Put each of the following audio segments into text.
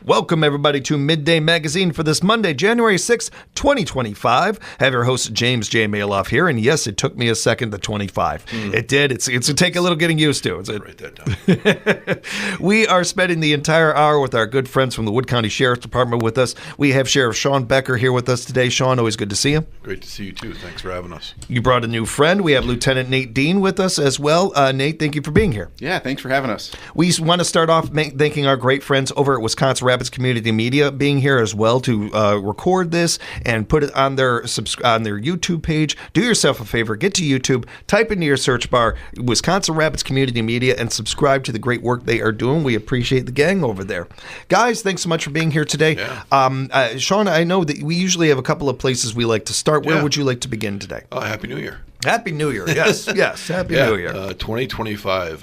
Welcome, everybody, to Midday Magazine for this Monday, January 6, 2025. I have your host, James J. Maloff here, and yes, it took me a second to 25. It did. It's going to take a little getting used to. Write that down. We are spending the entire hour with our good friends from the Wood County Sheriff's Department with us. We have Sheriff Shawn Becker here with us today. Shawn, always good to see you. Great to see you, too. Thanks for having us. You brought a new friend. We have Lieutenant Nate Dean with us as well. Nate, thank you for being here. Yeah, thanks for having us. We want to start off thanking our great friends over at Wisconsin Rapids Community Media being here as well to record this and put it on their YouTube page. Do yourself a favor, get to YouTube, type into your search bar Wisconsin Rapids Community Media and subscribe to the great work they are doing. We appreciate the gang over there. Guys, thanks so much for being here today. Yeah. Shawn, I know that we usually have a couple of places we like to start. Where would you like to begin today? Happy New Year. Happy New Year. Yes, yes. Happy New Year. 2025,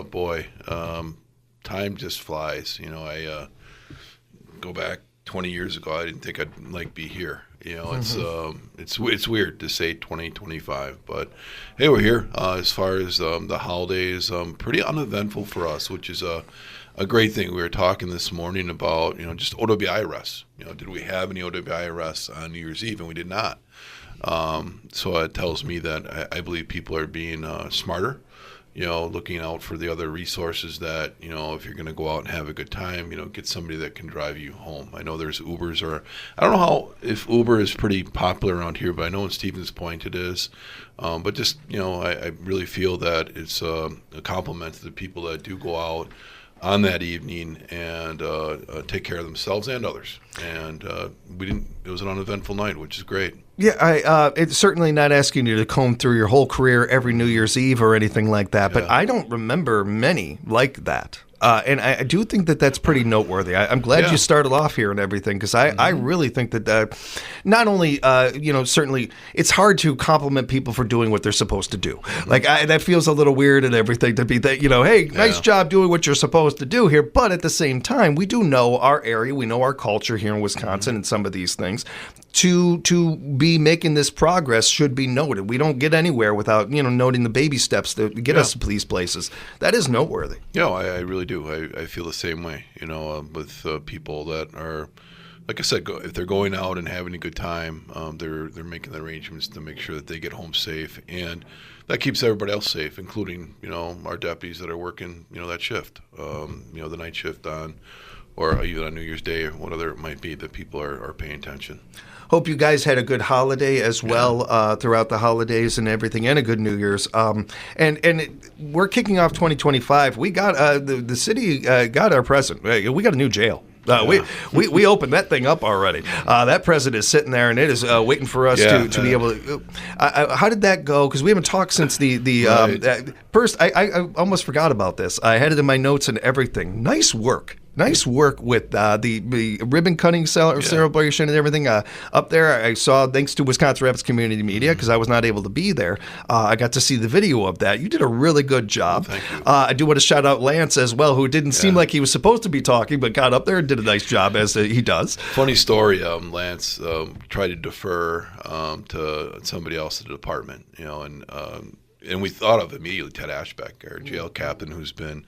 boy, time just flies. You know, I go back 20 years ago, I didn't think I'd be here. You know, it's weird to say 2025, but hey, we're here. As far as the holidays, pretty uneventful for us, which is a great thing. We were talking this morning about, just OWI arrests. Did we have any OWI arrests on New Year's Eve? And we did not. So it tells me that I believe people are being smarter, looking out for the other resources that, if you're going to go out and have a good time, get somebody that can drive you home. I know there's Ubers, or I don't know if Uber is pretty popular around here, but I know in Stevens Point it is. But just, I really feel that it's a compliment to the people that do go out on that evening and take care of themselves and others. And it was an uneventful night, which is great. Yeah, it's certainly not asking you to comb through your whole career every New Year's Eve or anything like that, but I don't remember many like that. And I do think that that's pretty noteworthy. I'm glad you started off here and everything, because I really think that not only, certainly it's hard to compliment people for doing what they're supposed to do. Like, that feels a little weird and everything to be that, hey, nice job doing what you're supposed to do here. But at the same time, we do know our area, we know our culture here in Wisconsin and some of these things. To be making this progress should be noted. We don't get anywhere without, noting the baby steps that get us to these places. That is noteworthy. Yeah, I really do. I feel the same way, with people that are, like I said, if they're going out and having a good time, they're making the arrangements to make sure that they get home safe. And that keeps everybody else safe, including, our deputies that are working, that shift, the night shift on, or even on New Year's Day or whatever it might be, that people are paying attention. Hope you guys had a good holiday as well throughout the holidays and everything, and a good New Year's. We're kicking off 2025. We got the city got our present. We got a new jail. We opened that thing up already. That present is sitting there, and it is waiting for us to be able to. How did that go? Because we haven't talked since the first. I almost forgot about this. I had it in my notes and everything. Nice work. Nice work with the ribbon cutting celebration and everything up there. I saw, thanks to Wisconsin Rapids Community Media, because I was not able to be there, I got to see the video of that. You did a really good job. Thank you. I do want to shout out Lance as well, who didn't seem like he was supposed to be talking, but got up there and did a nice job, as he does. Funny story, Lance tried to defer to somebody else in the department, and we thought of immediately Ted Ashbeck, our jail captain, who's been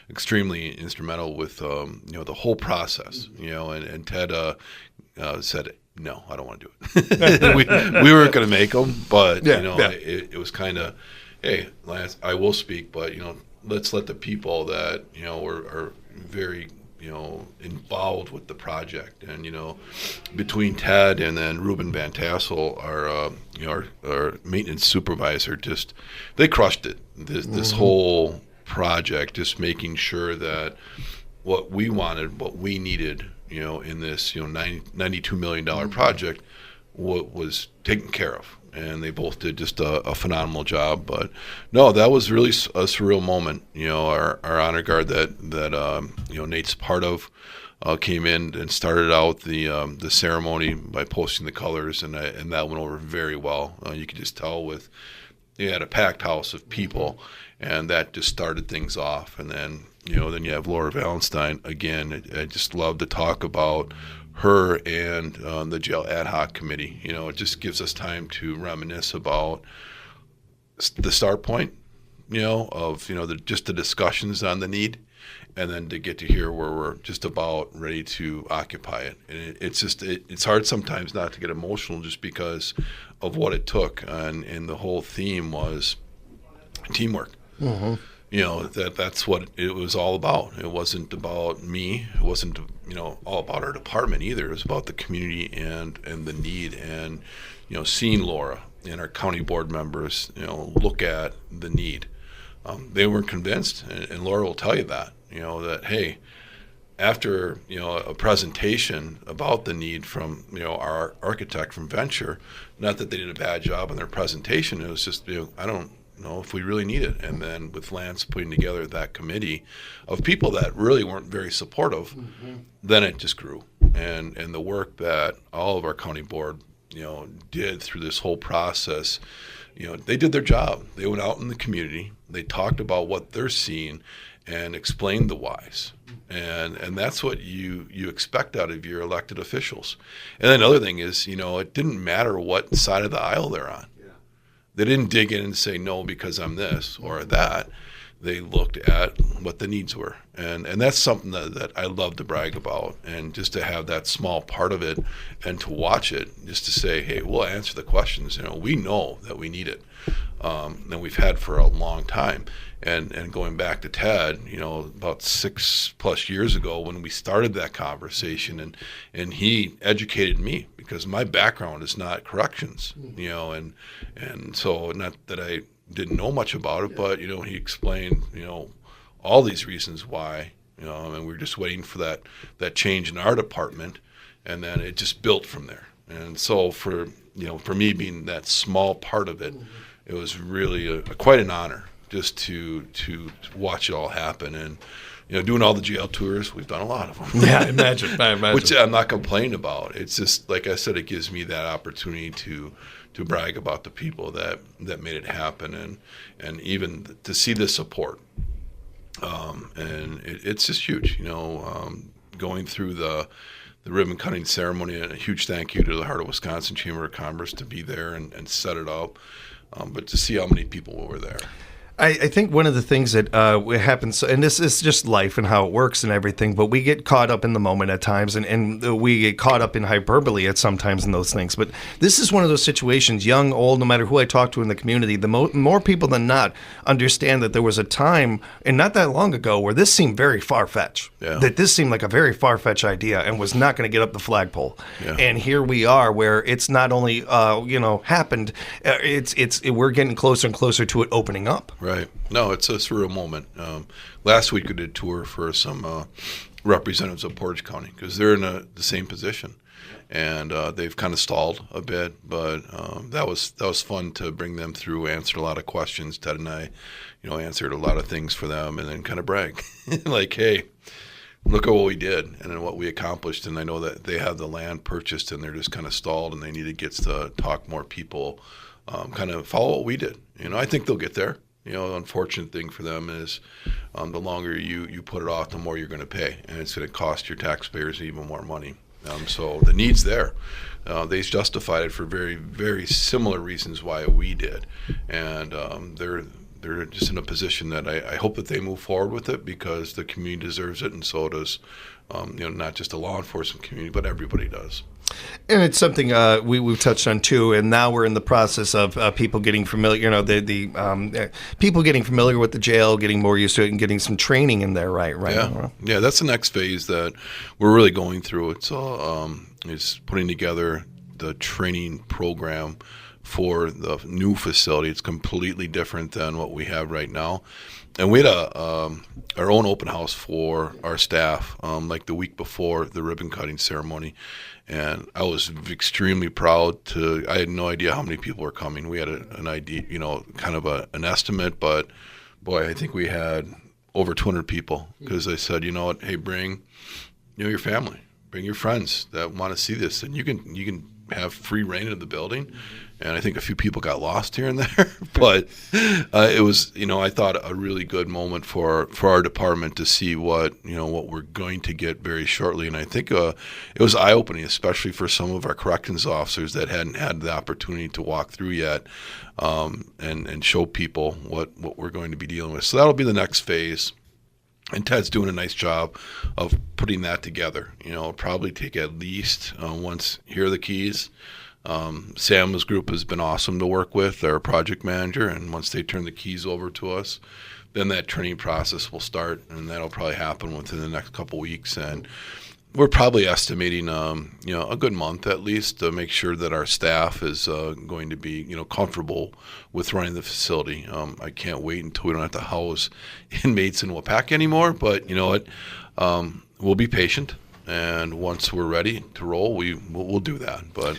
extremely instrumental with the whole process, and Ted said, no, I don't want to do it. we weren't going to make them, but it was kind of, hey, Lance, I will speak, but let's let the people that are very involved with the project, and between Ted and then Ruben Van Tassel, our maintenance supervisor, they crushed it. This whole project, just making sure that what we wanted, what we needed, in this $92 million project was taken care of, and they both did just a phenomenal job. But no, that was really a surreal moment. Our honor guard that Nate's part of came in and started out the ceremony by posting the colors, and that went over very well. You could just tell you had a packed house of people, and that just started things off. And then then you have Laura Valenstein again. I just love to talk about her and the jail ad hoc committee. It just gives us time to reminisce about the start point, of just the discussions on the need, and then to get to here where we're just about ready to occupy it. And it's hard sometimes not to get emotional just because of what it took. And the whole theme was teamwork. Mm-hmm. That's what it was all about. It wasn't about me. It wasn't, all about our department either. It was about the community and the need, and, seeing Laura and our county board members, look at the need. They weren't convinced, and Laura will tell you that, that, hey, after, a presentation about the need from, our architect from Venture, not that they did a bad job on their presentation, it was just, I don't know if we really need it. And then with Lance putting together that committee of people that really weren't very supportive, then it just grew. And the work that all of our county board, did through this whole process, they did their job. They went out in the community, they talked about what they're seeing and explained the whys. And that's what you expect out of your elected officials. And then another thing is, it didn't matter what side of the aisle they're on. They didn't dig in and say, no, because I'm this or that. They looked at what the needs were. And that's something that I love to brag about. And just to have that small part of it and to watch it, just to say, hey, we'll answer the questions. We know that we need it. And we've had for a long time. And going back to Ted, about 6+ years ago when we started that conversation, and he educated me because my background is not corrections, and so not that I didn't know much about it, but he explained all these reasons why, and we were just waiting for that change in our department, and then it just built from there. And so for me being that small part of it, it was really quite an honor just to watch it all happen. And doing all the jail tours, we've done a lot of them. Yeah, I imagine. Which I'm not complaining about. It's just, like I said, it gives me that opportunity to brag about the people that made it happen, and even to see the support. And it's just huge. Going through the ribbon cutting ceremony, and a huge thank you to the Heart of Wisconsin Chamber of Commerce to be there and set it up. But to see how many people were there. I think one of the things that happens, and this is just life and how it works and everything, but we get caught up in the moment at times, and we get caught up in hyperbole at sometimes in those things. But this is one of those situations, young, old, no matter who I talk to in the community, the more people than not understand that there was a time, and not that long ago, where this seemed very far-fetched. Yeah. That this seemed like a very far-fetched idea and was not going to get up the flagpole. Yeah. And here we are, where it's not only happened, we're getting closer and closer to it opening up. Right. No, it's a surreal moment. Last week we did a tour for some representatives of Portage County because they're in the same position, and they've kind of stalled a bit. But that was fun to bring them through, answer a lot of questions. Ted and I, answered a lot of things for them, and then kind of brag, like, hey, look at what we did and then what we accomplished. And I know that they have the land purchased, and they're just kind of stalled, and they need to get to talk more people, kind of follow what we did. I think they'll get there. The unfortunate thing for them is the longer you put it off, the more you're going to pay, and it's going to cost your taxpayers even more money. So the need's there. They justified it for very, very similar reasons why we did, and they're just in a position that I hope that they move forward with it because the community deserves it, and so does not just the law enforcement community, but everybody does. And it's something we've touched on too, and now we're in the process of people getting familiar. The people getting familiar with the jail, getting more used to it, and getting some training in there. Right. Yeah. That's the next phase that we're really going through. It's putting together the training program for the new facility. It's completely different than what we have right now. And we had our own open house for our staff, like the week before the ribbon cutting ceremony. And I was extremely proud I had no idea how many people were coming. We had an idea, kind of an estimate, but boy, I think we had over 200 people because I said, hey, bring, your family, bring your friends that want to see this, and you can have free reign of the building. And I think a few people got lost here and there, but it was, I thought a really good moment for our department to see what we're going to get very shortly. And I think it was eye-opening, especially for some of our corrections officers that hadn't had the opportunity to walk through yet, and show people what we're going to be dealing with. So that'll be the next phase. And Ted's doing a nice job of putting that together. It'll probably take at least once here are the keys. Sam's group has been awesome to work with, their project manager, and once they turn the keys over to us, then that training process will start, and that'll probably happen within the next couple weeks. And we're probably estimating, a good month at least to make sure that our staff is going to be, comfortable with running the facility. I can't wait until we don't have to house inmates in Waupaca anymore. But you know what? We'll be patient, and once we're ready to roll, we'll do that. But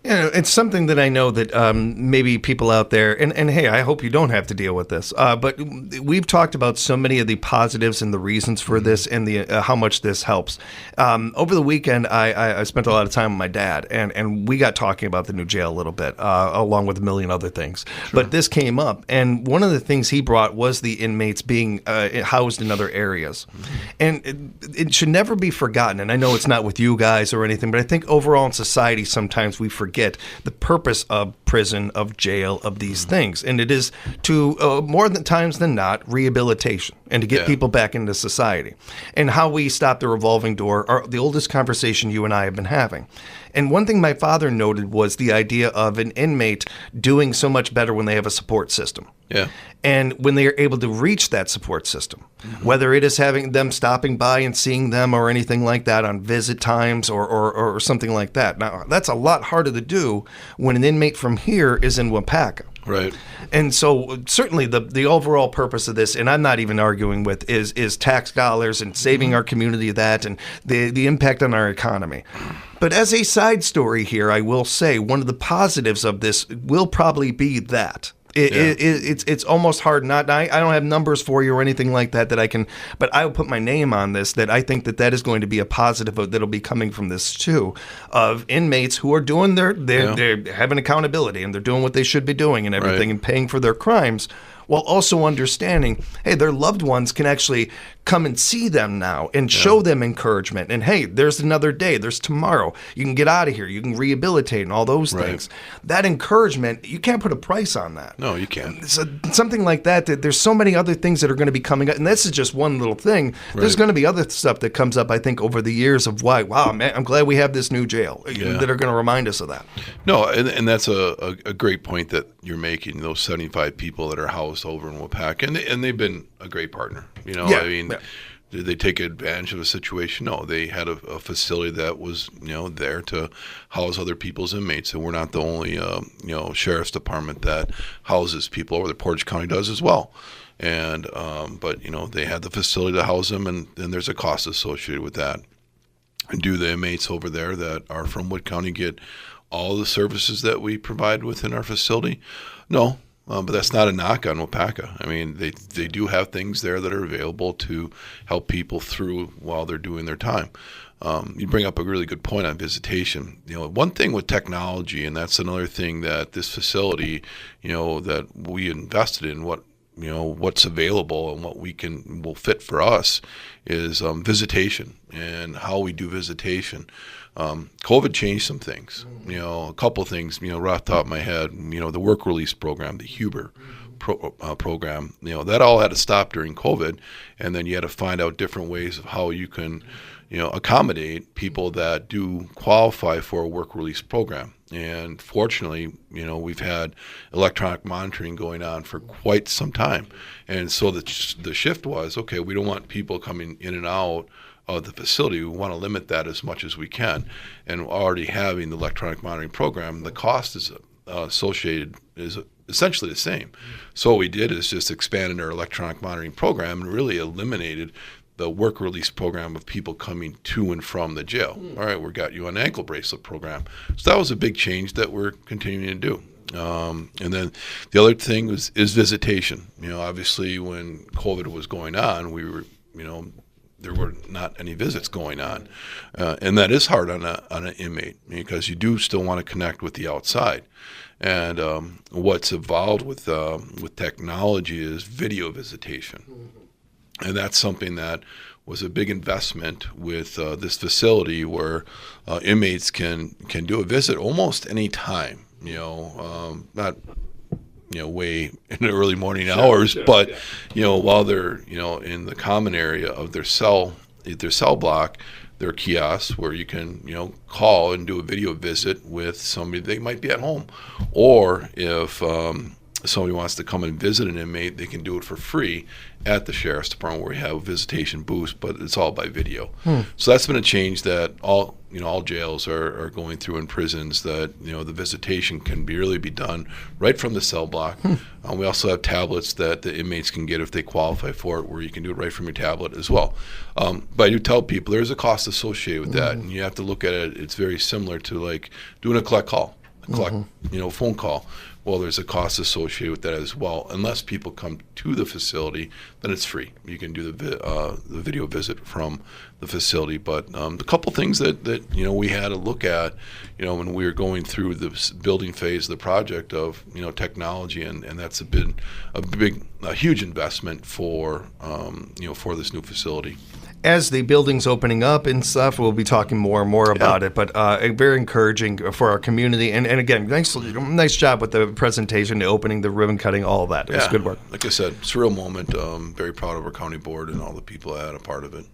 it's something that I know that maybe people out there, and hey, I hope you don't have to deal with this, but we've talked about so many of the positives and the reasons for this and the how much this helps. Over the weekend, I spent a lot of time with my dad, and we got talking about the new jail a little bit, along with a million other things. Sure. But this came up, and one of the things he brought was the inmates being housed in other areas. And it should never be forgotten, and I know it's not with you guys or anything, but I think overall in society sometimes we forget the purpose of prison, of jail, of these things. And it is to, more than times than not, rehabilitation and to get people back into society. And how we stop the revolving door are the oldest conversation you and I have been having. And one thing my father noted was the idea of an inmate doing so much better when they have a support system. Yeah. And when they are able to reach that support system, whether it is having them stopping by and seeing them or anything like that on visit times or something like that. Now, that's a lot harder to do when an inmate from here is in Waupaca. Right. And so certainly the overall purpose of this, and I'm not even arguing with, is tax dollars and saving our community that and the impact on our economy. But as a side story here, I will say one of the positives of this will probably be that. It's almost hard not. I don't have numbers for you or anything like that I can, but I will put my name on this. That I think that is going to be a positive that'll be coming from this too, of inmates who are doing they're having accountability and they're doing what they should be doing and everything and paying for their crimes, while also understanding, hey, their loved ones can actually come and see them now and show them encouragement. And hey, there's another day, there's tomorrow. You can get out of here, you can rehabilitate and all those things. That encouragement, you can't put a price on that. No, you can't. So something like that, there's so many other things that are going to be coming up. And this is just one little thing. There's going to be other stuff that comes up, I think, over the years of wow, man, I'm glad we have this new jail that are going to remind us of that. No, and that's a great point that you're making, those 75 people that are housed over in Waupaca. And they've been a great partner. I mean, did they take advantage of a situation? No, they had a facility that was, there to house other people's inmates. And we're not the only, sheriff's department that houses people over there. Portage County does as well. And, but, they had the facility to house them, and there's a cost associated with that. And do the inmates over there that are from Wood County get all the services that we provide within our facility? No. But that's not a knock on Waupaca. I mean, they do have things there that are available to help people through while they're doing their time. You bring up a really good point on visitation. One thing with technology, and that's another thing that this facility, that we invested in, what's available and what will fit for us is visitation and how we do visitation. COVID changed some things, a couple things, right off the top of my head, the work release program, the Huber program, that all had to stop during COVID. And then you had to find out different ways of how you can, accommodate people that do qualify for a work release program. And fortunately, we've had electronic monitoring going on for quite some time. And so the shift was, okay, we don't want people coming in and out of the facility. We want to limit that as much as we can. And already having the electronic monitoring program, the cost is associated is essentially the same. So what we did is just expanded our electronic monitoring program and really eliminated the work release program of people coming to and from the jail. All right, we got you on an ankle bracelet program. So that was a big change that we're continuing to do. And then the other thing is visitation. Obviously when COVID was going on, we were, there were not any visits going on. And that is hard on an inmate because you do still want to connect with the outside. And what's evolved with technology is video visitation. And that's something that was a big investment with this facility where inmates can do a visit almost any time. Not way in the early morning hours. But while they're in the common area of their cell block, there are kiosks where you can call and do a video visit with somebody. They might be at home, or if somebody wants to come and visit an inmate, they can do it for free at the Sheriff's Department, where we have a visitation booth, but it's all by video. So that's been a change that all jails are going through in prisons, that the visitation can really be done right from the cell block. We also have tablets that the inmates can get if they qualify for it, where you can do it right from your tablet as well. But I do tell people there's a cost associated with that, and you have to look at it. It's very similar to like doing a collect call, phone call. Well, there's a cost associated with that as well. Unless people come to the facility, then it's free. You can do the video visit from the facility. But a couple things that we had to look at, when we were going through the building phase of the project of technology, and that's been a huge investment for for this new facility. As the building's opening up and stuff, we'll be talking more and more about it, but very encouraging for our community. And again, nice job with the presentation, the opening, the ribbon cutting, all of that. It was good work. Like I said, it's a real moment. Very proud of our county board and all the people that had a part of it.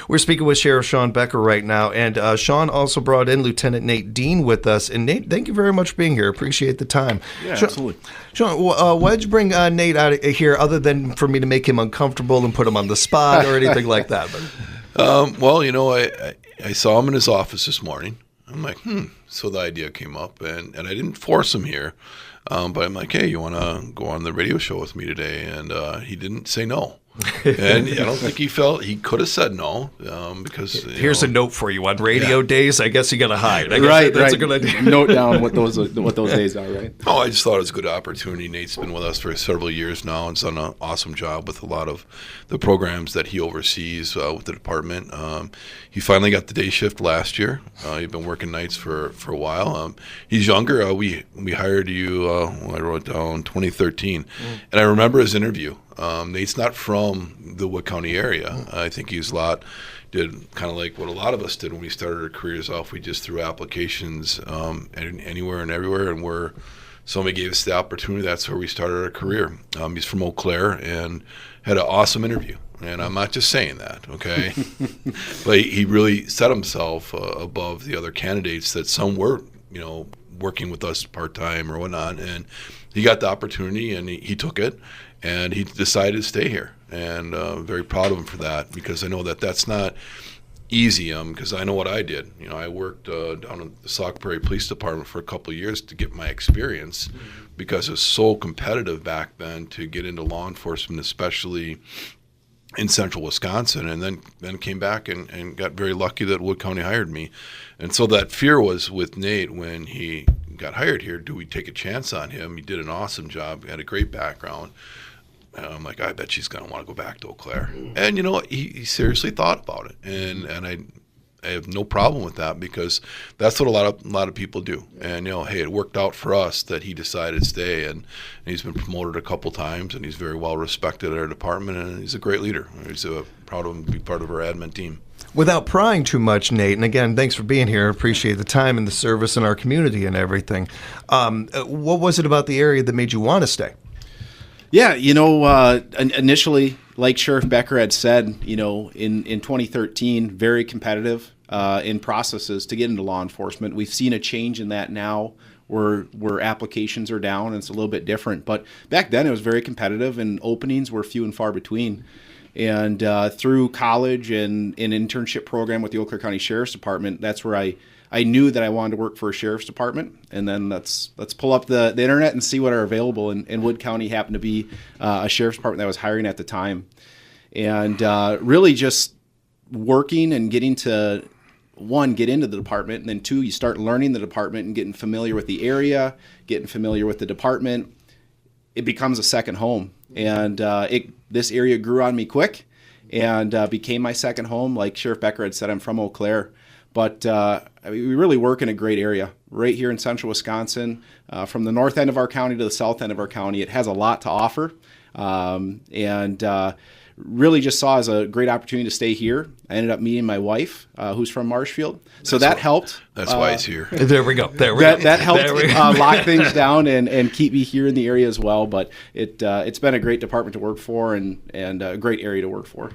We're speaking with Sheriff Shawn Becker right now, and Shawn also brought in Lieutenant Nate Dean with us. And Nate, thank you very much for being here. Appreciate the time. Yeah, absolutely. Shawn, why did you bring Nate out of here, other than for me to make him uncomfortable and put him on the spot or anything like that? Well, I saw him in his office this morning. I'm like, So the idea came up, and I didn't force him here, but I'm like, hey, you want to go on the radio show with me today? And he didn't say no. And I don't think he could have said no, because here's a note for you on radio days. I guess you got to hide. That's a good idea. Note down what those days are, right? Oh, I just thought it was a good opportunity. Nate's been with us for several years now and has done an awesome job with a lot of the programs that he oversees with the department. He finally got the day shift last year. He'd been working nights for a while. He's younger. We hired you. I wrote down 2013, and I remember his interview. Nate's not from the Wood County area. I think did kind of like what a lot of us did when we started our careers off. We just threw applications anywhere and everywhere, and where somebody gave us the opportunity, that's where we started our career. He's from Eau Claire and had an awesome interview. And I'm not just saying that, okay? But he really set himself above the other candidates that some were, working with us part-time or whatnot. And he got the opportunity, and he took it. And he decided to stay here, and very proud of him for that, because I know that that's not easy, because I know what I did. I worked down in the Sauk Prairie Police Department for a couple of years to get my experience, because it was so competitive back then to get into law enforcement, especially in central Wisconsin, and then came back and got very lucky that Wood County hired me. And so that fear was with Nate when he got hired here. Do we take a chance on him? He did an awesome job, had a great background. I'm like, I bet she's going to want to go back to Eau Claire. And, he seriously thought about it. And I have no problem with that, because that's what a lot of people do. And, hey, it worked out for us that he decided to stay. And he's been promoted a couple times, and he's very well respected at our department, and he's a great leader. He's proud of him to be part of our admin team. Without prying too much, Nate, and again, thanks for being here. Appreciate the time and the service in our community and everything. What was it about the area that made you want to stay? Yeah, initially, like Sheriff Becker had said, in 2013, very competitive in processes to get into law enforcement. We've seen a change in that now, where applications are down, and it's a little bit different. But back then, it was very competitive, and openings were few and far between. And through college and an internship program with the Eau Claire County Sheriff's Department, that's where I knew that I wanted to work for a sheriff's department. And then let's pull up the internet and see what are available. And Wood County happened to be a sheriff's department that was hiring at the time. And really just working and getting to, one, get into the department, and then two, you start learning the department and getting familiar with the area, getting familiar with the department. It becomes a second home. And this area grew on me quick and became my second home. Like Sheriff Becker had said, I'm from Eau Claire. But we really work in a great area right here in central Wisconsin. From the north end of our county to the south end of our county, it has a lot to offer. And really just saw as a great opportunity to stay here. I ended up meeting my wife, who's from Marshfield. So that helped. That's why he's here. There we go. That helped lock things down and keep me here in the area as well. But it's been a great department to work for and a great area to work for.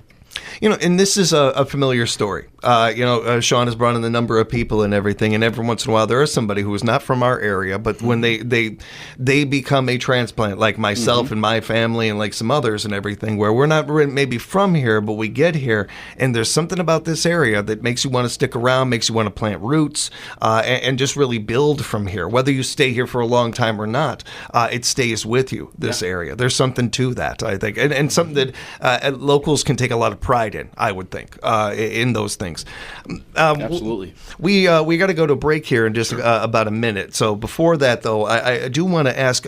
And this is a familiar story. Shawn has brought in a number of people and everything, and every once in a while there is somebody who is not from our area, but when they become a transplant, like myself and my family and like some others and everything, where we're not maybe from here, but we get here, and there's something about this area that makes you want to stick around, makes you want to plant roots, and just really build from here. Whether you stay here for a long time or not, it stays with you, this area. There's something to that, I think, and something that locals can take a lot of pride in, I would think, in those things. Absolutely. We got to go to break here in just about a minute. So before that, though, I do want to ask,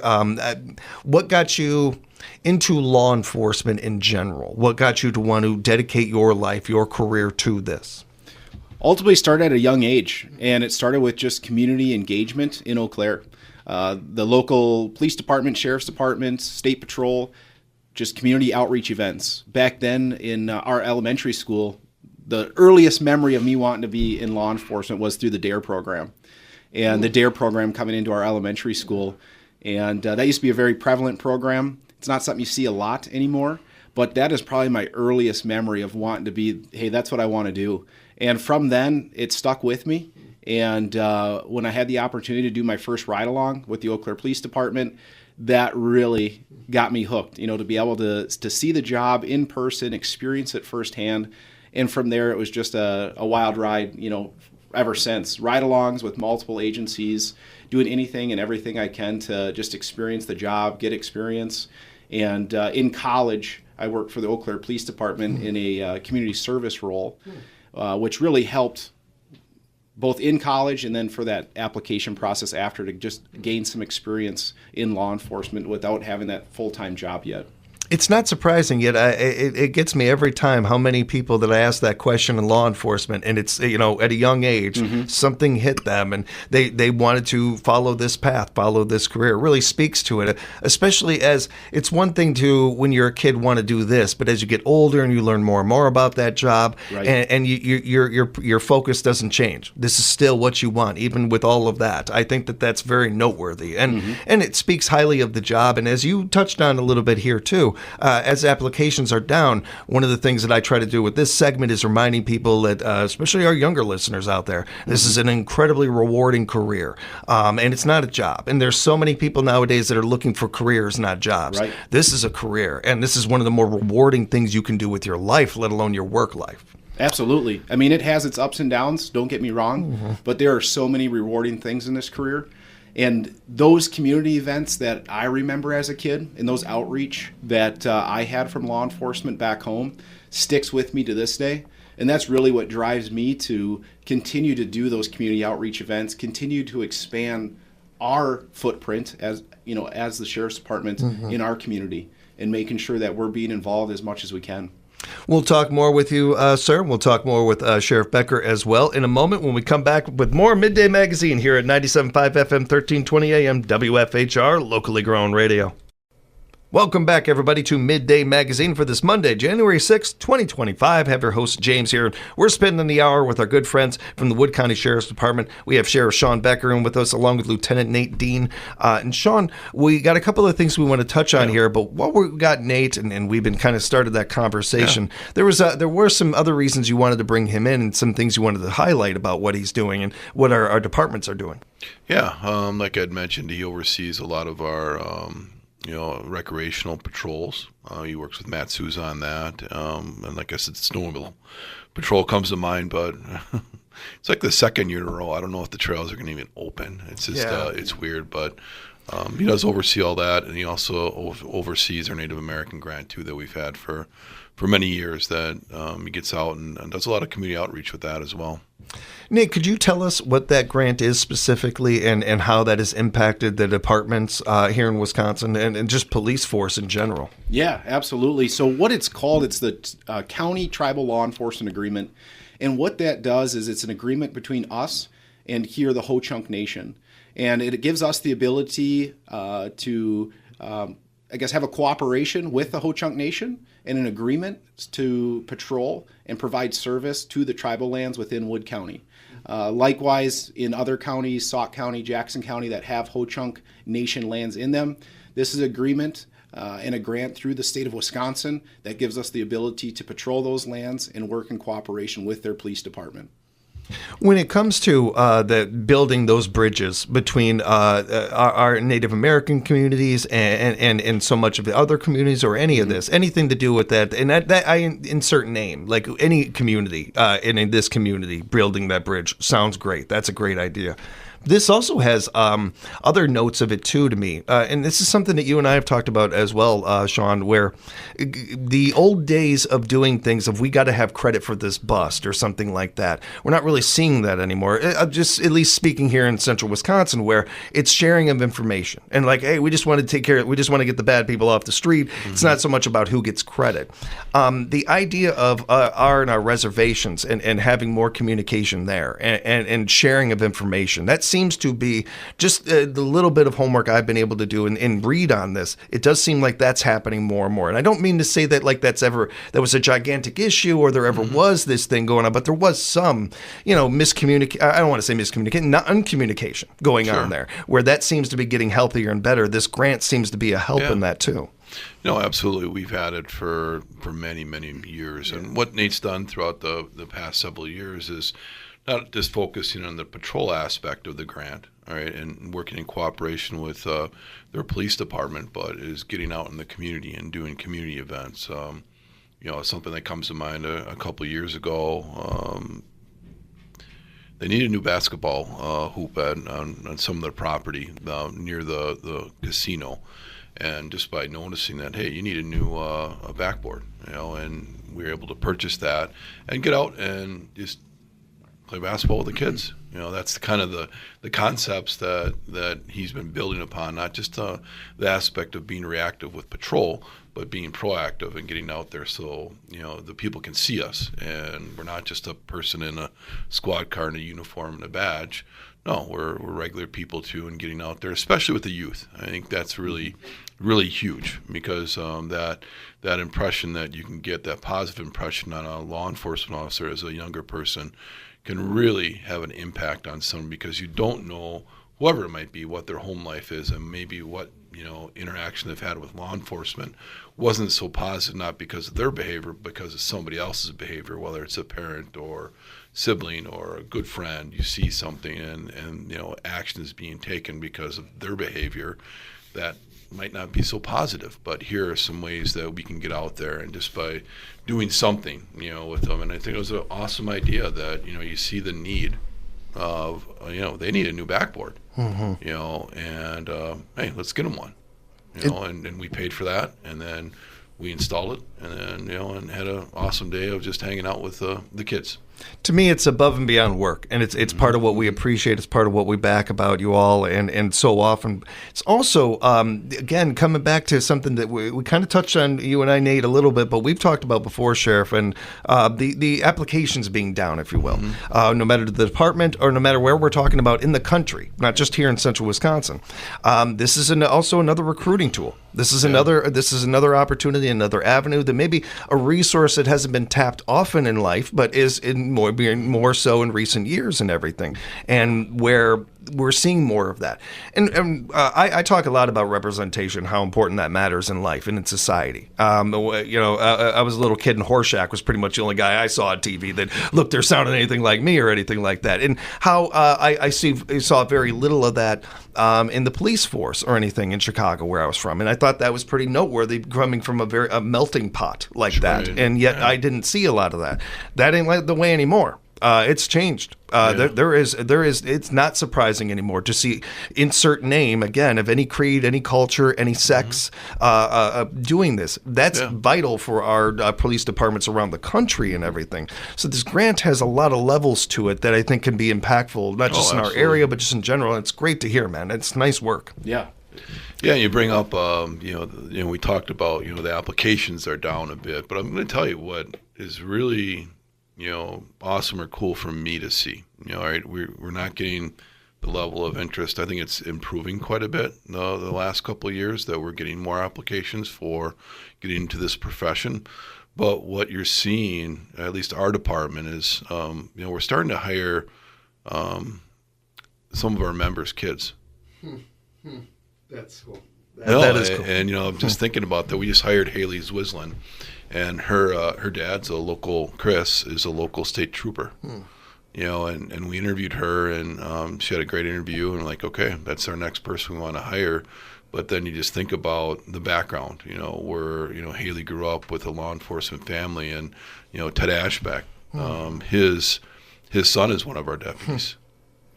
what got you into law enforcement in general? What got you to want to dedicate your life, your career to this? Ultimately started at a young age, and it started with just community engagement in Eau Claire. The local police department, sheriff's department, state patrol, just community outreach events. Back then in our elementary school, the earliest memory of me wanting to be in law enforcement was through the DARE program. And the DARE program coming into our elementary school. And that used to be a very prevalent program. It's not something you see a lot anymore, but that is probably my earliest memory of wanting to be, hey, that's what I want to do. And from then, it stuck with me. And when I had the opportunity to do my first ride-along with the Eau Claire Police Department, that really got me hooked, to be able to see the job in person, experience it firsthand. And from there, it was just a wild ride, ever since. Ride-alongs with multiple agencies, doing anything and everything I can to just experience the job, get experience. And in college, I worked for the Eau Claire Police Department in a community service role, which really helped both in college and then for that application process after to just gain some experience in law enforcement without having that full-time job yet. It's not surprising, yet it gets me every time how many people that I ask that question in law enforcement, and it's, at a young age, something hit them, and they wanted to follow this path, follow this career. It really speaks to it, especially as it's one thing to, when you're a kid, want to do this, but as you get older and you learn more and more about that job, right, and your focus doesn't change. This is still what you want, even with all of that. I think that's very noteworthy, and it speaks highly of the job, and as you touched on a little bit here, too, as applications are down, one of the things that I try to do with this segment is reminding people that, especially our younger listeners out there, this is an incredibly rewarding career, and it's not a job. And there's so many people nowadays that are looking for careers, not jobs. Right. This is a career, and this is one of the more rewarding things you can do with your life, let alone your work life. Absolutely. I mean, it has its ups and downs, don't get me wrong, but there are so many rewarding things in this career. And those community events that I remember as a kid and those outreach that I had from law enforcement back home sticks with me to this day. And that's really what drives me to continue to do those community outreach events, continue to expand our footprint as the Sheriff's Department in our community, and making sure that we're being involved as much as we can. We'll talk more with you, sir. We'll talk more with Sheriff Becker as well in a moment when we come back with more Midday Magazine here at 97.5 FM, 1320 AM, WFHR, locally grown radio. Welcome back, everybody, to Midday Magazine for this Monday, January 6th, 2025. Have your host, James, here. We're spending the hour with our good friends from the Wood County Sheriff's Department. We have Sheriff Shawn Becker in with us, along with Lieutenant Nate Dean. And Shawn, we got a couple of things we want to touch on here, but while we got Nate, and we've been kind of started that conversation, there were some other reasons you wanted to bring him in and some things you wanted to highlight about what he's doing and what our departments are doing. Yeah, like I'd mentioned, he oversees a lot of our recreational patrols. He works with Matt Souza on that. And like I said, snowmobile patrol comes to mind, but it's like the second year in a row. I don't know if the trails are going to even open. It's just, it's weird, but he does oversee all that. And he also oversees our Native American grant too, that we've had for many years, that he gets out and does a lot of community outreach with that as well. Nick, could you tell us what that grant is specifically and how that has impacted the departments here in Wisconsin and just police force in general? Yeah, absolutely. So what it's called, it's the County Tribal Law Enforcement Agreement. And what that does is it's an agreement between us and here, the Ho-Chunk Nation. And it gives us the ability to I guess, have a cooperation with the Ho-Chunk Nation and an agreement to patrol and provide service to the tribal lands within Wood County. Likewise, in other counties, Sauk County, Jackson County, that have Ho-Chunk Nation lands in them, this is an agreement and a grant through the state of Wisconsin that gives us the ability to patrol those lands and work in cooperation with their police department. When it comes to building those bridges between our Native American communities and so much of the other communities, or any of this, anything to do with that, and that I insert name, like any community, in this community, building that bridge sounds great. That's a great idea. This also has other notes of it too to me, and this is something that you and I have talked about as well, Shawn, where the old days of doing things of we got to have credit for this bust or something like that, we're not really seeing that anymore. Just at least speaking here in central Wisconsin, where it's sharing of information and like, hey, we just want to take care of, we just want to get the bad people off the street. Mm-hmm. It's not so much about who gets credit. The idea of our reservations and having more communication there and sharing of information, that's seems to be just the little bit of homework I've been able to do and read on this. It does seem like that's happening more and more. And I don't mean to say that like that was a gigantic issue or there ever was this thing going on, but there was some, miscommunication. I don't want to say miscommunication, not uncommunication going on there, where that seems to be getting healthier and better. This grant seems to be a help in that too. No, absolutely. We've had it for many, many years. And what Nate's done throughout the past several years is not just focusing on the patrol aspect of the grant, all right, and working in cooperation with their police department, but is getting out in the community and doing community events. Something that comes to mind a couple of years ago, they need a new basketball hoop on some of their property near the casino. And just by noticing that, hey, you need a new a backboard, and we were able to purchase that and get out and just play basketball with the kids. That's kind of the concepts that he's been building upon, not just the aspect of being reactive with patrol, but being proactive and getting out there so, the people can see us. And we're not just a person in a squad car and a uniform and a badge. No, we're regular people too, and getting out there, especially with the youth. I think that's really, really huge because that impression that you can get, that positive impression on a law enforcement officer as a younger person, can really have an impact on someone because you don't know, whoever it might be, what their home life is and maybe what interaction they've had with law enforcement wasn't so positive, not because of their behavior, but because of somebody else's behavior, whether it's a parent or sibling or a good friend. You see something and action is being taken because of their behavior that might not be so positive, but here are some ways that we can get out there and just by doing something, with them. And I think it was an awesome idea that, you see the need of, they need a new backboard, and hey, let's get them one, and we paid for that, and then we installed it, and then, and had an awesome day of just hanging out with the kids. To me, it's above and beyond work, and it's part of what we appreciate. It's part of what we back about you all, and so often. It's also, again, coming back to something that we kind of touched on, you and I, Nate, a little bit, but we've talked about before, Sheriff, and the applications being down, if you will, no matter the department or no matter where we're talking about in the country, not just here in central Wisconsin. This is also another recruiting tool. This is another opportunity, another avenue that maybe a resource that hasn't been tapped often in life, but is more so in recent years and everything, and where we're seeing more of that. And I talk a lot about representation, how important that matters in life and in society. I was a little kid, and Horseshack was pretty much the only guy I saw on TV that looked or sounded anything like me or anything like that. And how I saw very little of that in the police force or anything in Chicago, where I was from. And I thought that was pretty noteworthy, coming from a melting pot like that. Right. And yet I didn't see a lot of that. That ain't the way anymore. It's changed. There is. It's not surprising anymore to see insert name again of any creed, any culture, any sex doing this. That's vital for our police departments around the country and everything. So this grant has a lot of levels to it that I think can be impactful, not just in our area, but just in general. It's great to hear, man. It's nice work. Yeah. Yeah, you bring up, we talked about, the applications are down a bit, but I'm going to tell you what is really, awesome or cool for me to see. All right, we're not getting the level of interest. I think it's improving quite a bit the last couple of years that we're getting more applications for getting into this profession. But what you're seeing, at least our department, is we're starting to hire some of our members' kids. That's cool. That is cool. And I'm just thinking about that. We just hired Haley Zwislin, and her dad's Chris is a local state trooper. And we interviewed her, and she had a great interview, and like, okay, that's our next person we want to hire. But then you just think about the background, where Haley grew up with a law enforcement family, and Ted Ashbeck, his son is one of our deputies.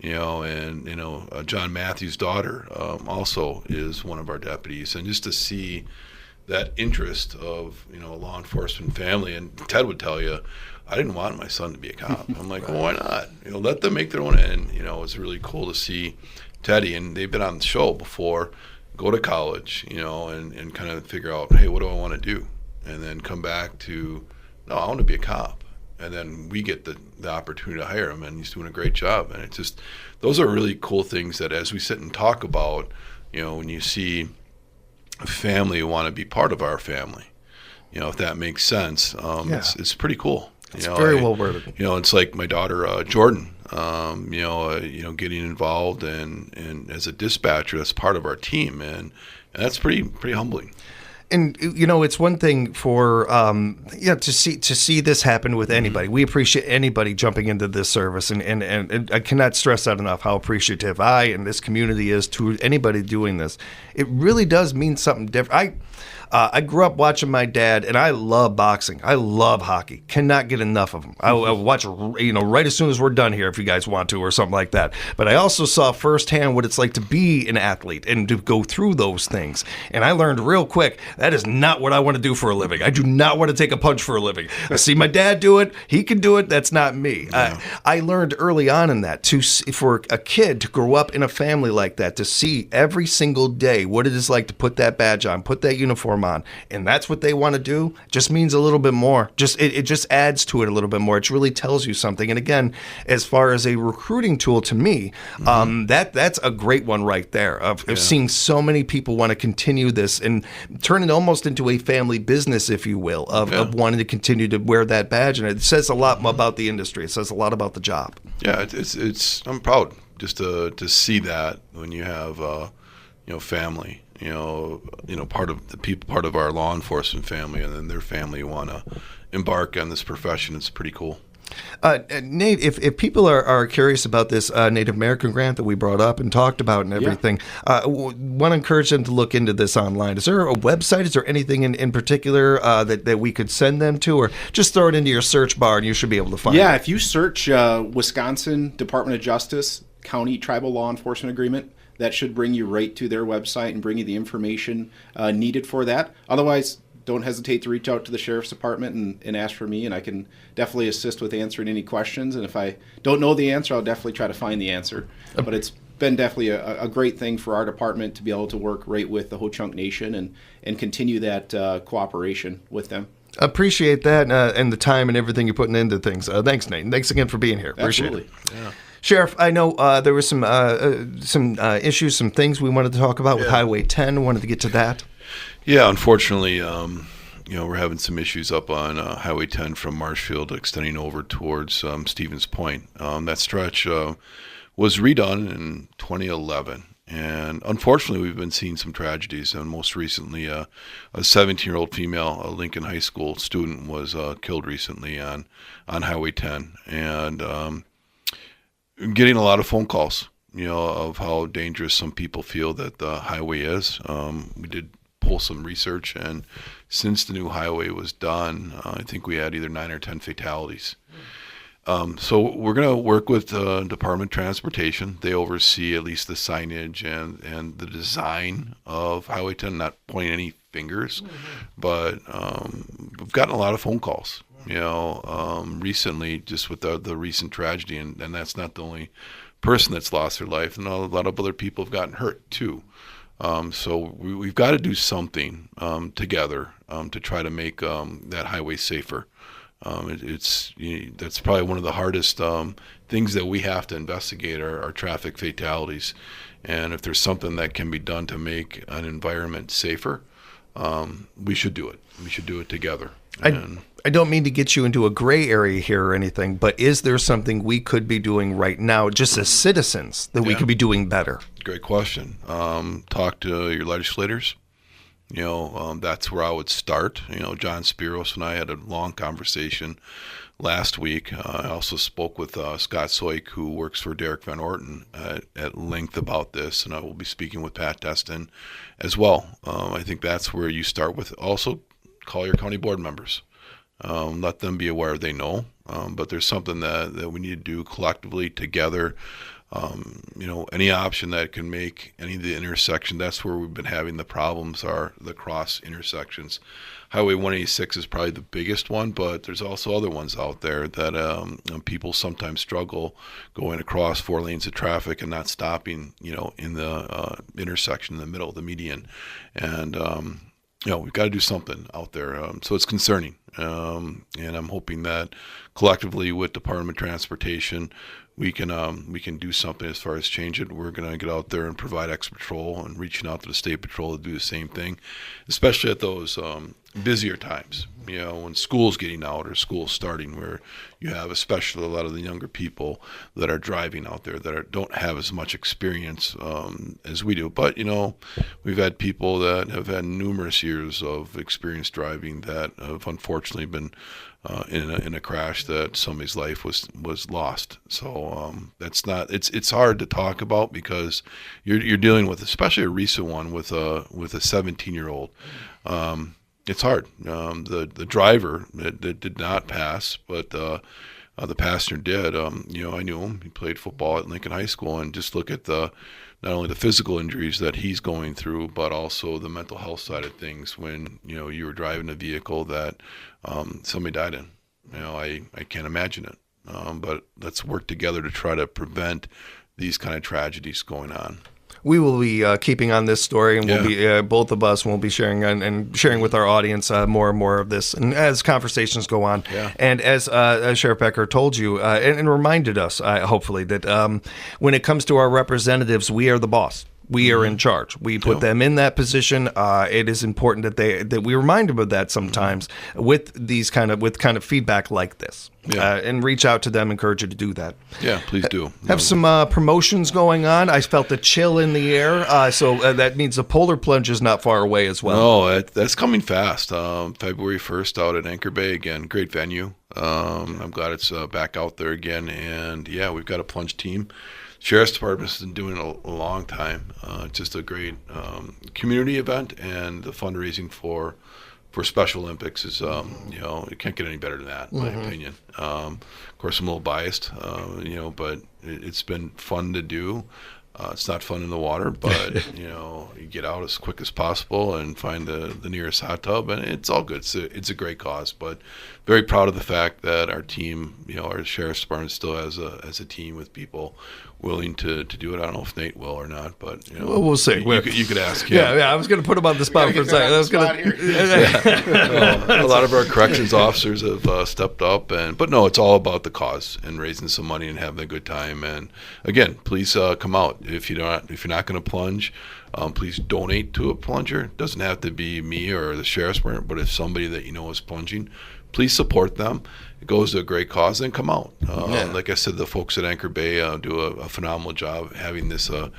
John Matthews' daughter also is one of our deputies. And just to see that interest of, a law enforcement family, and Ted would tell you, I didn't want my son to be a cop. I'm like, well, why not? Let them make their own. And, it's really cool to see Teddy, and they've been on the show before, go to college, and kind of figure out, hey, what do I want to do? And then come back to, no, I want to be a cop. And then we get the opportunity to hire him, and he's doing a great job. And it's just, those are really cool things that as we sit and talk about, when you see a family want to be part of our family, if that makes sense, it's pretty cool. It's very well worded. It's like my daughter, Jordan, getting involved and as a dispatcher, that's part of our team. And that's pretty humbling. And it's one thing for to see this happen with anybody. We appreciate anybody jumping into this service, and I cannot stress that enough how appreciative I and this community is to anybody doing this. It really does mean something different. I grew up watching my dad, and I love boxing. I love hockey. Cannot get enough of them. I watch, right as soon as we're done here, if you guys want to, or something like that. But I also saw firsthand what it's like to be an athlete and to go through those things. And I learned real quick, that is not what I want to do for a living. I do not want to take a punch for a living. I see my dad do it. He can do it. That's not me. Yeah. I learned early on in that, for a kid to grow up in a family like that, to see every single day what it is like to put that badge on, put that uniform on, and that's what they want to do, just means a little bit more. It just adds to it a little bit more. It really tells you something. And again, as far as a recruiting tool to me, that's a great one right there of seeing so many people want to continue this and turn it almost into a family business, if you will, of wanting to continue to wear that badge. And it says a lot about the industry. It says a lot about the job. Yeah, I'm proud just to see that when you have family. Part of our law enforcement family, and then their family want to embark on this profession. It's pretty cool. Nate, if people are curious about this Native American grant that we brought up and talked about and everything, want to encourage them to look into this online. Is there a website? Is there anything in particular that we could send them to, or just throw it into your search bar and you should be able to find it? Yeah, if you search Wisconsin Department of Justice County Tribal Law Enforcement Agreement, that should bring you right to their website and bring you the information needed for that. Otherwise, don't hesitate to reach out to the Sheriff's Department and ask for me, and I can definitely assist with answering any questions. And if I don't know the answer, I'll definitely try to find the answer. But it's been definitely a great thing for our department to be able to work right with the Ho-Chunk Nation and continue that cooperation with them. Appreciate that and the time and everything you're putting into things. Thanks, Nate. Thanks again for being here. Absolutely. Appreciate it. Yeah. Sheriff, I know there were some issues, some things we wanted to talk about with Highway 10. Wanted to get to that. Yeah, unfortunately, we're having some issues up on Highway 10 from Marshfield extending over towards Stevens Point. That stretch was redone in 2011. And unfortunately, we've been seeing some tragedies. And most recently, a 17-year-old female, a Lincoln High School student, was killed recently on Highway 10. And getting a lot of phone calls, of how dangerous some people feel that the highway is. We did pull some research, and since the new highway was done, I think we had either 9 or 10 fatalities. So we're going to work with the Department of Transportation. They oversee at least the signage and the design of Highway 10, not pointing any fingers, but we've gotten a lot of phone calls. Recently, just with the recent tragedy, and that's not the only person that's lost their life, and a lot of other people have gotten hurt too. So we've got to do something together to try to make that highway safer. That's probably one of the hardest things that we have to investigate are traffic fatalities. And if there's something that can be done to make an environment safer, we should do it. We should do it together. I don't mean to get you into a gray area here or anything, but is there something we could be doing right now, just as citizens, that we could be doing better? Great question. Talk to your legislators. That's where I would start. John Spiros and I had a long conversation last week. I also spoke with Scott Soik, who works for Derek Van Orten, at length about this, and I will be speaking with Pat Destin as well. I think that's where you start with. Also, call your county board members. Let them be aware they know. But there's something that we need to do collectively together. Any option that can make any of the intersection, that's where we've been having the problems, are the cross intersections. Highway 186 is probably the biggest one, but there's also other ones out there that people sometimes struggle going across 4 lanes of traffic and not stopping, in the intersection in the middle, the median. And, we've got to do something out there. So it's concerning. And I'm hoping that collectively with Department of Transportation, we can do something as far as change it. We're going to get out there and provide extra patrol and reaching out to the state patrol to do the same thing, especially at those busier times, when school's getting out or school's starting, where you have especially a lot of the younger people that are driving out there that don't have as much experience as we do. But, we've had people that have had numerous years of experience driving that have unfortunately been in a crash that somebody's life was lost. So that's not. It's hard to talk about because you're dealing with, especially a recent one with a 17-year-old. It's hard. The driver that did not pass, but the passenger did. I knew him. He played football at Lincoln High School, and just look at not only the physical injuries that he's going through, but also the mental health side of things when, you were driving a vehicle that somebody died in. I can't imagine it. But let's work together to try to prevent these kind of tragedies going on. We will be keeping on this story, and we'll be both of us will be sharing and sharing with our audience more and more of this, and as conversations go on. Yeah. And as Sheriff Becker told you and reminded us, hopefully, that when it comes to our representatives, we are the boss. We are in charge. We put them in that position. It is important that we remind them of that sometimes with kind of feedback like this, and reach out to them, encourage you to do that. Yeah, please do. Have some promotions going on. I felt the chill in the air, so that means the polar plunge is not far away as well. No, that's coming fast. February 1st out at Anchor Bay again. Great venue. I'm glad it's back out there again, and we've got a plunge team. Sheriff's Department's been doing it a long time. Just a great community event, and the fundraising for Special Olympics is, it can't get any better than that, in my opinion. Of course, I'm a little biased, but it's been fun to do. It's not fun in the water, but, you get out as quick as possible and find the nearest hot tub, and it's all good. It's a great cause, but very proud of the fact that our team, our Sheriff's Department still has a team with people willing to do it. I don't know if Nate will or not, but we'll see. You could ask him. Yeah. I was going to put him on the spot for a second. A lot of our corrections officers have stepped up, but no, it's all about the cause and raising some money and having a good time. And again, please come out if you're not going to plunge. Please donate to a plunger. It doesn't have to be me or the Sheriff's Department, but if somebody that is plunging, please support them. It goes to a great cause, then come out. Like I said, the folks at Anchor Bay do a phenomenal job having this a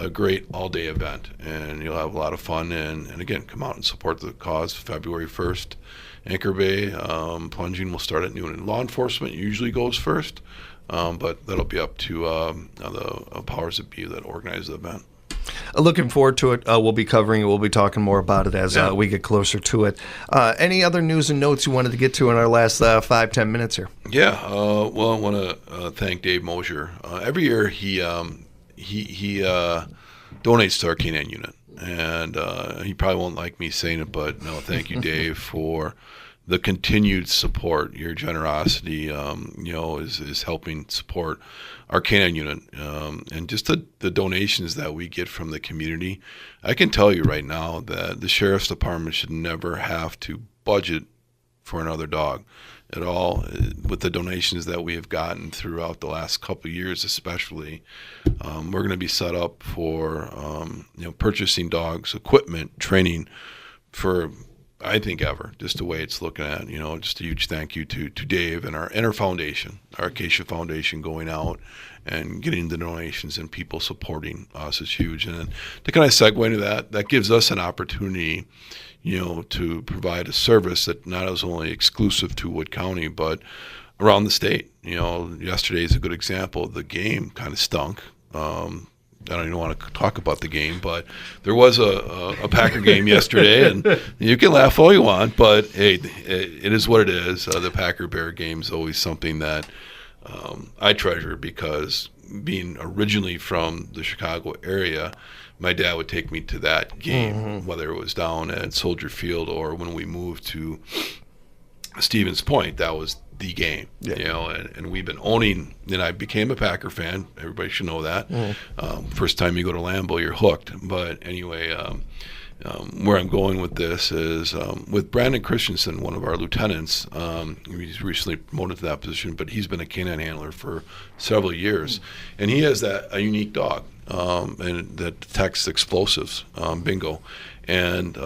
great all-day event, and you'll have a lot of fun. And again, come out and support the cause. February 1st, Anchor Bay. Plunging will start at noon. And law enforcement usually goes first, but that'll be up to the powers that be that organize the event. Looking forward to it. We'll be covering it. We'll be talking more about it as we get closer to it. Any other news and notes you wanted to get to in our last 5-10 minutes here? Yeah. Well, I want to thank Dave Mosier. Every year he donates to our K-9 unit, and he probably won't like me saying it, but no, thank you, Dave, for the continued support. Your generosity, is helping support our K-9 unit, and just the donations that we get from the community. I can tell you right now that the Sheriff's Department should never have to budget for another dog. at all with the donations that we have gotten throughout the last couple of years, especially. We're going to be set up for purchasing dogs, equipment, training for, I think, ever, just the way it's looking at. Just a huge thank you to Dave and our foundation, our Acacia Foundation, going out and getting the donations and people supporting us is huge. And then to kind of segue into that gives us an opportunity, to provide a service that not is only exclusive to Wood County, but around the state. Yesterday is a good example. The game kind of stunk. I don't even want to talk about the game, but there was a Packer game yesterday, and you can laugh all you want, but hey, it is what it is. The Packer-Bear game is always something that I treasure, because being originally from the Chicago area, my dad would take me to that game, whether it was down at Soldier Field or when we moved to Stevens Point. That was the game, and we've been owning, and I became a Packer fan. Everybody should know that. First time you go to Lambeau, you're hooked. But anyway, where I'm going with this is with Brandon Christensen, one of our lieutenants. He's recently promoted to that position, but he's been a canine handler for several years, and he has a unique dog, and that detects explosives, bingo, and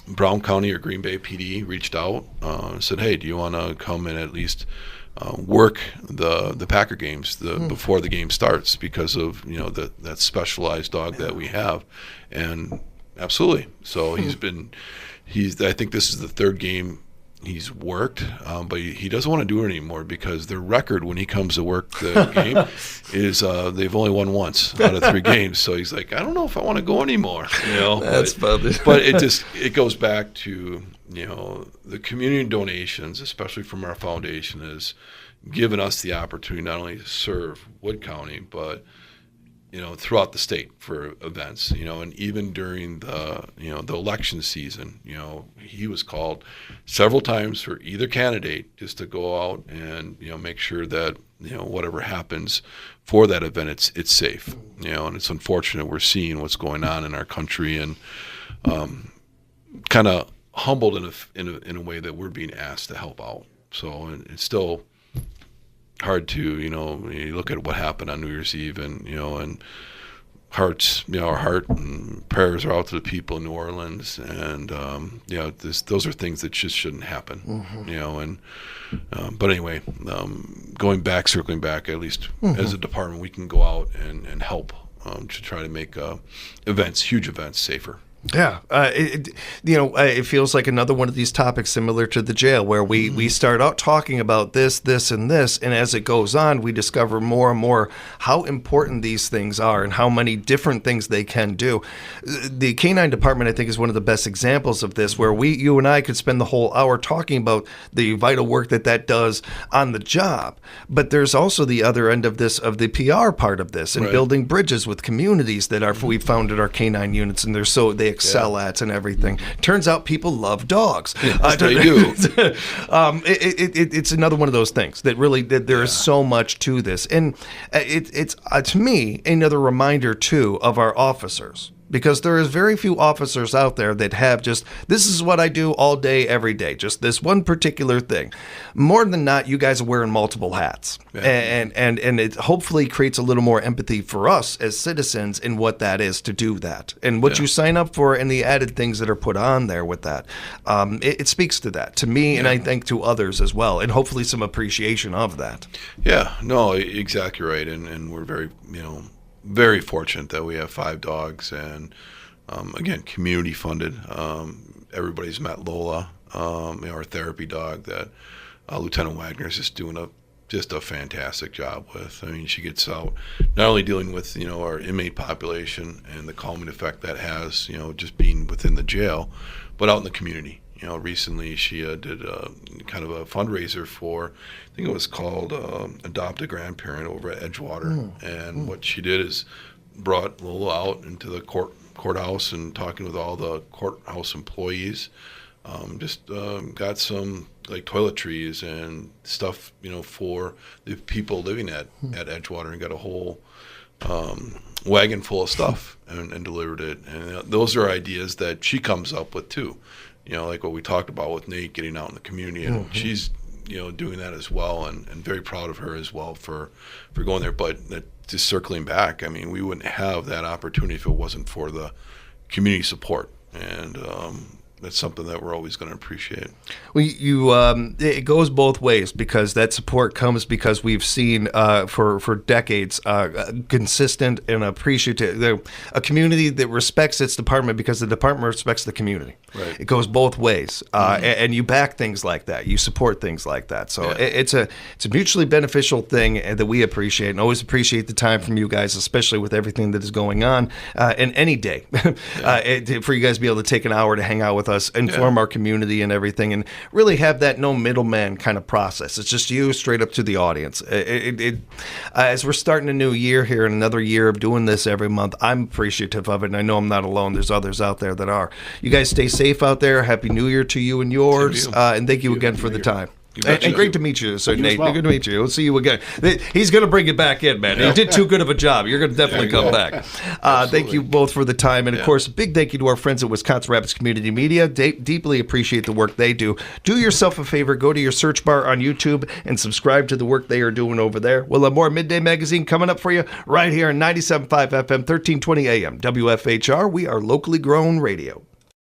Brown County or Green Bay PD reached out and said, hey, do you want to come and at least work the Packer games before the game starts, because of that specialized dog that we have. And absolutely. So I think this is the third game he's worked, but he doesn't want to do it anymore, because their record when he comes to work the game is they've only won once out of 3 games. So he's like, I don't know if I want to go anymore. That's funny. But it goes back to the community donations, especially from our foundation, has given us the opportunity not only to serve Wood County, but throughout the state for events, and even during the election season, he was called several times for either candidate just to go out and, make sure that, whatever happens for that event, it's safe, and it's unfortunate we're seeing what's going on in our country, and kind of humbled in a way that we're being asked to help out. So it's still hard to, you look at what happened on New Year's Eve, and and hearts, our heart and prayers are out to the people in New Orleans, and those are things that just shouldn't happen, but anyway, circling back, at least as a department, we can go out and help to try to make huge events safer. Yeah, it feels like another one of these topics similar to the jail, where we start out talking about this, and this, and as it goes on, we discover more and more how important these things are and how many different things they can do. The Canine Department, I think, is one of the best examples of this, where you and I could spend the whole hour talking about the vital work that does on the job. But there's also the other end of this, of the PR part of this, and building bridges with communities that we founded our canine units, and they excel at and everything. Turns out people love dogs. Yes, they do. It's another one of those things that really there is so much to this, and it's to me another reminder too of our officers. Because there is very few officers out there that have just, this is what I do all day, every day, just this one particular thing. More than not, you guys are wearing multiple hats. Yeah. And it hopefully creates a little more empathy for us as citizens in what that is to do that. And what you sign up for and the added things that are put on there with that. It speaks to that, to me, and I think to others as well. And hopefully some appreciation of that. Yeah, no, exactly right. And we're very, very fortunate that we have 5 dogs, and again, community funded. Everybody's met Lola, our therapy dog that Lieutenant Wagner is just doing a fantastic job with. I mean, she gets out not only dealing with our inmate population and the calming effect that has, just being within the jail, but out in the community. Recently she did kind of a fundraiser for, I think it was called Adopt a Grandparent over at Edgewater. And what she did is brought Lola out into the courthouse and talking with all the courthouse employees. Just got some like toiletries and stuff, for the people living at Edgewater, and got a whole wagon full of stuff and delivered it. And those are ideas that she comes up with too. Like what we talked about with Nate getting out in the community, and she's doing that as well, and very proud of her as well for going there. But just circling back, I mean, we wouldn't have that opportunity if it wasn't for the community support, and that's something that we're always going to appreciate. Well, it goes both ways, because that support comes because we've seen for decades consistent and appreciative, a community that respects its department because the department respects the community. Right. It goes both ways, and you back things like that, you support things like that. So it's a mutually beneficial thing that we appreciate, and always appreciate the time from you guys, especially with everything that is going on. And any day, for you guys to be able to take an hour to hang out with us, inform our community and everything, and really have that no middleman kind of process. It's just you straight up to the audience. As we're starting a new year here and another year of doing this every month, I'm appreciative of it, and I know I'm not alone. There's others out there that are. You guys stay safe out there. Happy New Year to you and yours, and thank you again for the time. And great to meet you, Sir Nate. well. Good to meet you. We'll see you again. He's going to bring you back in, man. He did too good of a job. You're going to definitely come back. Thank you both for the time. And, of course, a big thank you to our friends at Wisconsin Rapids Community Media. Deeply appreciate the work they do. Do yourself a favor. Go to your search bar on YouTube and subscribe to the work they are doing over there. We'll have more Midday Magazine coming up for you right here on 97.5 FM, 1320 AM. WFHR, we are locally grown radio.